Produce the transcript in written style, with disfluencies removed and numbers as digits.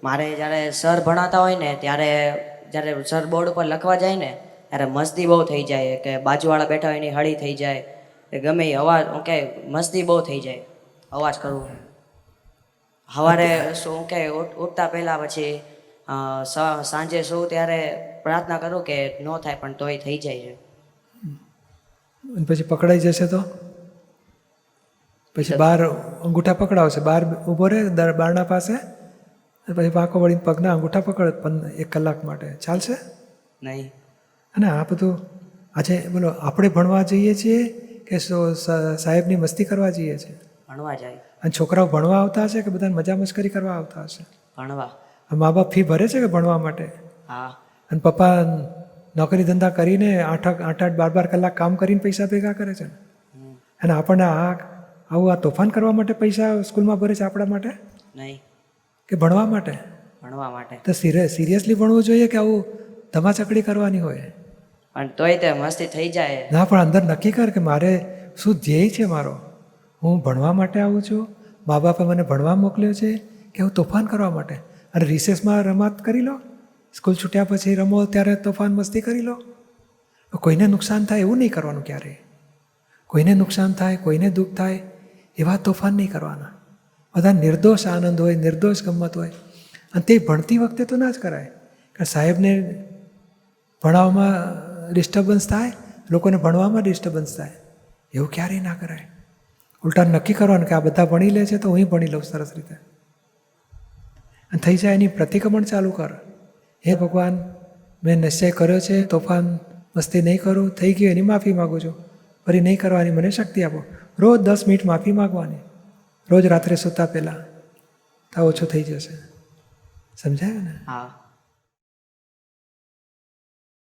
મારે જ્યારે સર ભણાવતા હોય ને ત્યારે જ્યારે સર બોર્ડ ઉપર લખવા જાય ને ત્યારે મસ્તી બહુ થઈ જાય કે બાજુવાળા બેઠા હોય એની હળી થઈ જાય કે ગમે એ અવાજ કે મસ્તી બહુ થઈ જાય અવાજ કરવો. સવારે શું કે ઉઠતા પહેલાં પછી સાંજે શું ત્યારે પ્રાર્થના કરું કે ન થાય પણ તોય થઈ જાય છે. અને પછી પકડાઈ જશે તો પછી બહાર અંગૂઠા પકડાવશે, બહાર ઊભો રહે બારણા પાસે અને પછી પાકો વળીને પગના અંગૂઠા પકડે 1 કલાક માટે, ચાલશે? નહીં. અને આ બધું આજે બોલો આપણે ભણવા જઈએ છીએ કે સાહેબની મસ્તી કરવા જઈએ છીએ? ભણવા જાય. અને છોકરાઓ ભણવા આવતા હશે કે બધાને મજા મસ્કરી કરવા આવતા હશે? ભણવા. મા બાપ ફી ભરે છે કે ભણવા માટે? હા. અને પપ્પા નોકરી ધંધા કરીને 8-8 12 કલાક કામ કરીને પૈસા ભેગા કરે છે અને આપણને આવું તોફાન કરવા માટે પૈસા સ્કૂલમાં ભરે છે આપણા માટે નહીં કે ભણવા માટે? ભણવા માટે. તો સિરિયસલી ભણવું જોઈએ કે આવું ધમાચકડી કરવાની હોય? પણ તોય તે મસ્તી થઈ જાય. ના, પણ અંદર નક્કી કર કે મારે શું ધ્યેય છે મારો. હું ભણવા માટે આવું છું, મા બાપે મને ભણવા મોકલ્યો છે કે હું તોફાન કરવા માટે? અને રિસેસમાં રમત કરી લો, સ્કૂલ છૂટ્યા પછી રમો ત્યારે તોફાન મસ્તી કરી લો. કોઈને નુકસાન થાય એવું નહીં કરવાનું ક્યારેય. કોઈને નુકસાન થાય, કોઈને દુઃખ થાય એવા તોફાન નહીં કરવાના. બધા નિર્દોષ આનંદ હોય, નિર્દોષ ગમત હોય. અને તે ભણતી વખતે તો ના જ કરાય કે સાહેબને ભણાવવામાં ડિસ્ટર્બન્સ થાય, લોકોને ભણવામાં ડિસ્ટર્બન્સ થાય, એવું ક્યારેય ના કરાય. ઉલટા નક્કી કરવાનું કે આ બધા ભણી લે છે તો હું ભણી લઉં સરસ રીતે. અને થઈ જાય એની પ્રતિક્રમણ ચાલુ કર. હે ભગવાન, મેં નિશ્ચય કર્યો છે તોફાન મસ્તી નહીં કરું, થઈ ગયું એની માફી માગું છું, ફરી નહીં કરવાની મને શક્તિ આપો. રોજ 10 મિનિટ માફી માગવાની, રોજ રાત્રે સૂતા પહેલાં, તો ઓછું થઈ જશે. સમજાયું ને? હા.